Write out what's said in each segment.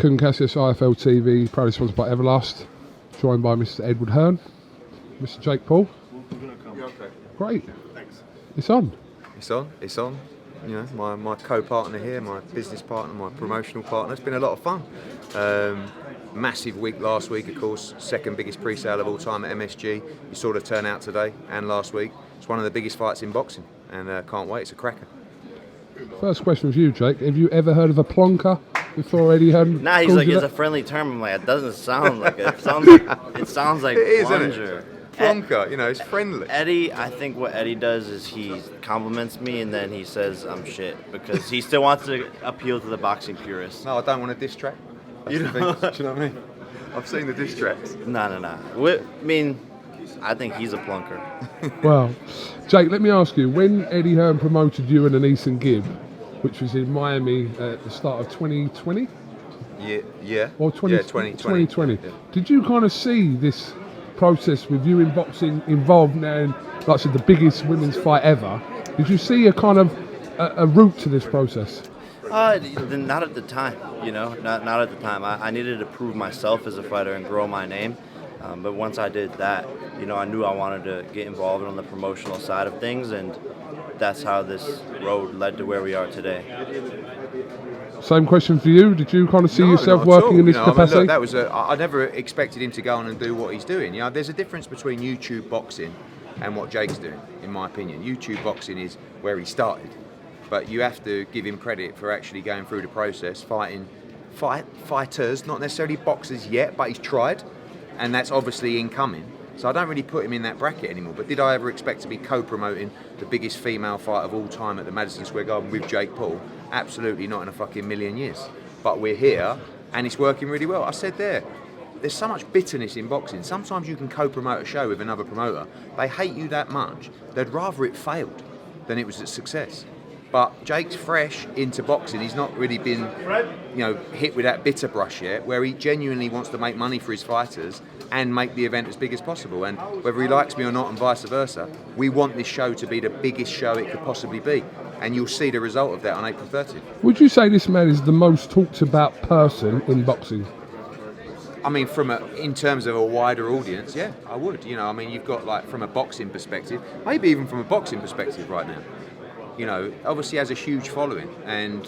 Kun Cassius, IFL TV, proudly sponsored by Everlast, joined by Mr. Edward Hearn, Mr. Jake Paul. Great. Thanks. It's on. It's on. You know, my co-partner here, my business partner, my promotional partner. It's been a lot of fun. Massive week last week, of course. Second biggest pre-sale of all time at MSG. You saw the turnout today and last week. It's one of the biggest fights in boxing, and can't wait. It's a cracker. First question was you, Jake. Have you ever heard of a plonker before Eddie Hearn? Nah, he's like, it's a friendly term. I'm like, it doesn't sound like it. It sounds like It is, plunger. isn't it? Plonker, you know, it's friendly. Eddie, I think what Eddie does is he compliments me and then he says I'm shit because he still wants to appeal to the boxing purists. No, I don't want to diss track. That's the thing. Do you know what I mean? I've seen the diss tracks. No. I think he's a plunker. Well, Jake, let me ask you, when Eddie Hearn promoted you and Anison Gibb, which was in Miami at the start of 2020? Yeah. Or 2020. Yeah. Did you kind of see this process with you in boxing involved now in, like I said, the biggest women's fight ever? Did you see a kind of a route to this process? Not at the time, not at the time. I needed to prove myself as a fighter and grow my name. But once I did that, I knew I wanted to get involved on the promotional side of things, and that's how this road led to where we are today. Same question for you. Did you kind of see yourself not working at all. in this capacity? I mean, look, that was I never expected him to go on and do what he's doing. There's a difference between YouTube boxing and what Jake's doing, in my opinion. YouTube boxing is where he started, but you have to give him credit for actually going through the process, fighters, not necessarily boxers yet, but he's tried, and that's obviously incoming. So I don't really put him in that bracket anymore. But did I ever expect to be co-promoting the biggest female fight of all time at the Madison Square Garden with Jake Paul? Absolutely not in a fucking million years. But we're here, and it's working really well. I said there's so much bitterness in boxing. Sometimes you can co-promote a show with another promoter. They hate you that much, they'd rather it failed than it was a success. But Jake's fresh into boxing. He's not really been, hit with that bitter brush yet, where he genuinely wants to make money for his fighters and make the event as big as possible. And whether he likes me or not and vice versa, we want this show to be the biggest show it could possibly be. And you'll see the result of that on April 30th. Would you say this man is the most talked about person in boxing? I mean, in terms of a wider audience, yeah, I would. You've got, from a boxing perspective, maybe even from a boxing perspective right now. Obviously has a huge following, and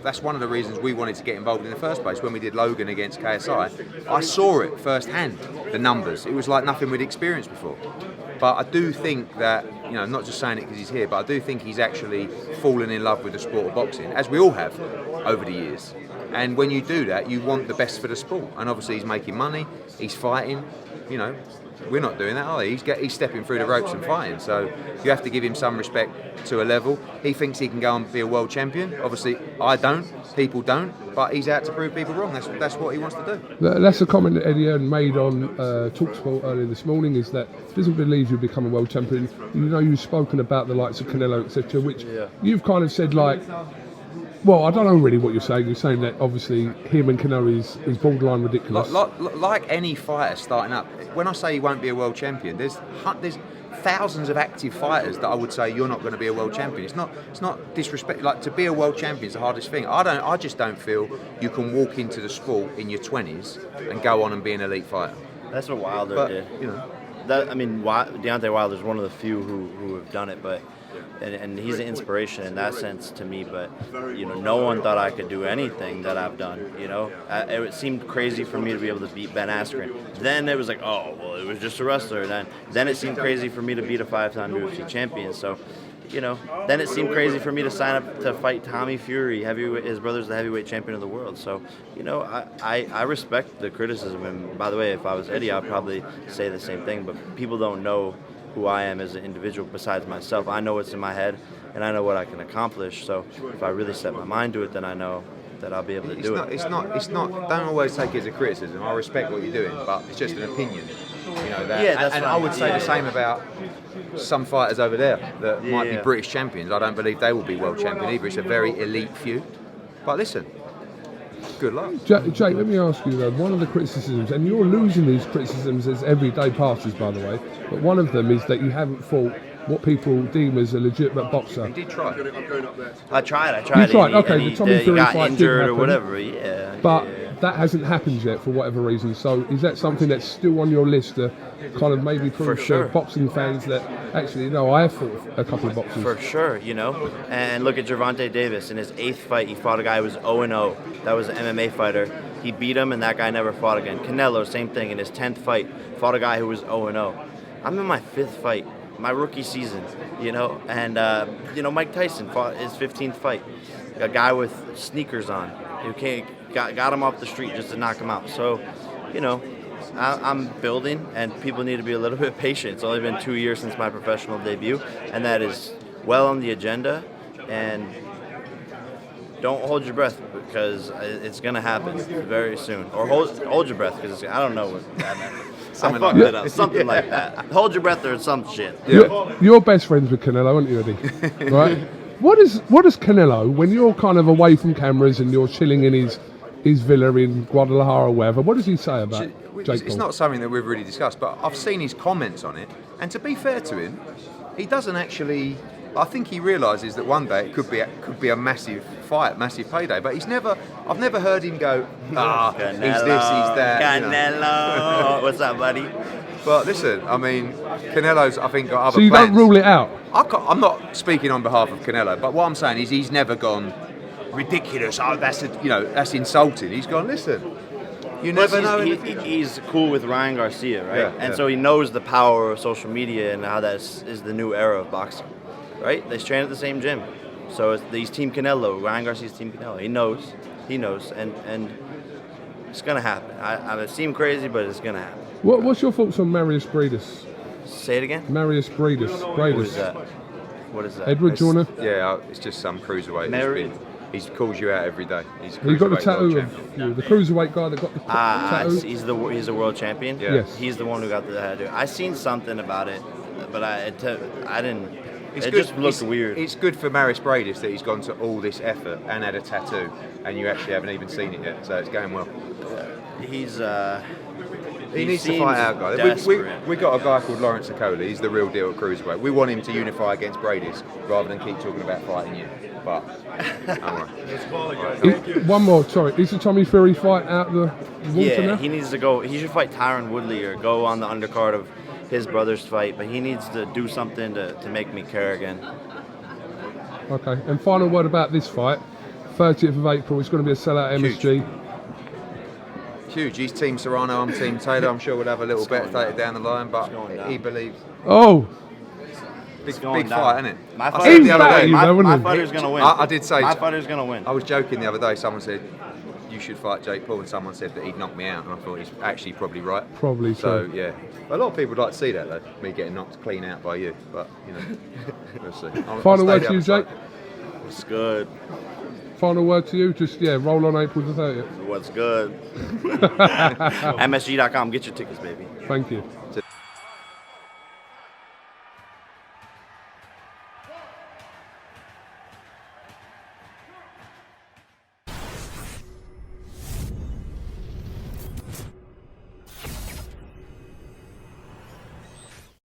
that's one of the reasons we wanted to get involved in the first place. When we did Logan against KSI, I saw it firsthand, the numbers. It was like nothing we'd experienced before. But I do think that, not just saying it because he's here, but I do think he's actually fallen in love with the sport of boxing, as we all have over the years. And when you do that, you want the best for the sport. And obviously he's making money, he's fighting, We're not doing that, are they? He's stepping through the ropes and fighting, so you have to give him some respect to a level. He thinks he can go and be a world champion. Obviously, I don't. People don't. But he's out to prove people wrong. That's what he wants to do. That's a comment that Eddie Hearn made on TalkSport earlier this morning, is that he doesn't believe you'll become a world champion. You've spoken about the likes of Canelo, etc., which you've kind of said well, I don't know really what you're saying. You're saying that obviously him and Canelo is borderline ridiculous. Like any fighter starting up, when I say he won't be a world champion, there's thousands of active fighters that I would say you're not going to be a world champion. It's not disrespect. To be a world champion is the hardest thing. I just don't feel you can walk into the sport in your 20s and go on and be an elite fighter. That's what Wilder did. Deontay Wilder's one of the few who have done it, but. And he's an inspiration in that sense to me, but no one thought I could do anything that I've done. It seemed crazy for me to be able to beat Ben Askren. Then it was like, oh well, it was just a wrestler. Then it seemed crazy for me to beat a 5-time UFC champion. So, then it seemed crazy for me to sign up to fight Tommy Fury, his brother's the heavyweight champion of the world. So, I respect the criticism. And by the way, if I was Eddie, I'd probably say the same thing. But people don't know who I am as an individual besides myself. I know what's in my head, and I know what I can accomplish. So if I really set my mind to it, then I know that I'll be able to do it. It's not. Don't always take it as a criticism. I respect what you're doing, but it's just an opinion. And I would say the same about some fighters over there that might be British champions. I don't believe they will be world champion either. It's a very elite few. But listen, good luck. Jake, let me ask you though, one of the criticisms, and you're losing these criticisms as every day passes, by the way, but one of them is that you haven't fought what people deem as a legitimate boxer. He did try. I tried. You tried, and okay, he, the Tommy he Fury got fight did injured or happen. whatever. Yeah. But yeah. that hasn't happened yet for whatever reason. So is that something that's still on your list to kind of maybe prove sure. to boxing fans that actually, no, I have fought a couple of boxers. For sure, And look at Gervonta Davis. In his 8th fight, he fought a guy who was 0-0. That was an MMA fighter. He beat him, and that guy never fought again. Canelo, same thing. In his 10th fight, fought a guy who was 0-0. I'm in my 5th fight, my rookie season, And, Mike Tyson fought his 15th fight. A guy with sneakers on who got him off the street just to knock him out. So, I'm building, and people need to be a little bit patient. It's only been 2 years since my professional debut, and that is well on the agenda. And don't hold your breath, because it's going to happen very soon. Or hold your breath, because I don't know what that meant. Something I like fucked it that. up. Something like that. Hold your breath or some shit. You're best friends with Canelo, aren't you, Eddie? Right? What does Canelo, when you're kind of away from cameras and you're chilling in his villa in Guadalajara or wherever, what does he say about Jake It's Paul? not something that we've really discussed, but I've seen his comments on it, and to be fair to him, he doesn't actually. I think he realises that one day it could be a massive fight, massive payday. But I've never heard him go, he's this, he's that. Canelo, what's up, buddy? But listen, I mean, Canelo's, I think, got other So you plans. don't rule it out? I'm not speaking on behalf of Canelo, but what I'm saying is he's never gone ridiculous. That's insulting. He's gone, listen, you never know. He's cool with Ryan Garcia, right? Yeah, and yeah. so he knows the power of social media and how that is the new era of boxing, right? They train at the same gym. So he's Team Canelo. Ryan Garcia's Team Canelo. He knows, and it's gonna happen. I seem crazy, but it's gonna happen. What's your thoughts on Marius Breedis? Say it again. Marius Breedis. Who is that? What is that? Edward, do you wanna? Yeah, it's just some cruiserweight. He calls you out every day. He's He got the cruiserweight tattoo world of champion. the cruiserweight guy that got the tattoo. He's the world champion. Yeah. Yes. He's the one who got the tattoo. I seen something about it, but I didn't. It's It good. just looked weird. It's good for Marius Breidis that he's gone to all this effort and had a tattoo, and you actually haven't even seen it yet. So it's going well. He needs to fight out, guys. We got a guy called Lawrence Okola. He's the real deal at cruiserweight. We want him to unify against Breidis rather than keep talking about fighting you. But One more, sorry. Is the Tommy Fury fight out the water now? he needs to go. He should fight Tyron Woodley or go on the undercard of his brother's fight, but he needs to do something to make me care again. Okay, and final word about this fight. 30th of April, it's going to be a sellout MSG. huge. He's Team Serrano, I'm Team Taylor. I'm sure we'll have a little bet later down the line, but he believes. Oh! Big going fight, down. isn't it? My I fight- said the other day. My fighter's going to win. I did say. My fighter's going to win. I was joking the other day. Someone said you should fight Jake Paul, and someone said that he'd knock me out, and I thought he's actually probably right. Probably So true. yeah, a lot of people would like to see that though, me getting knocked clean out by you. But you know, we'll see. Final word to you, Jake? What's good? Final word to you? Just, yeah, roll on April the 30th. What's good? MSG.com. Get your tickets, baby. Thank you.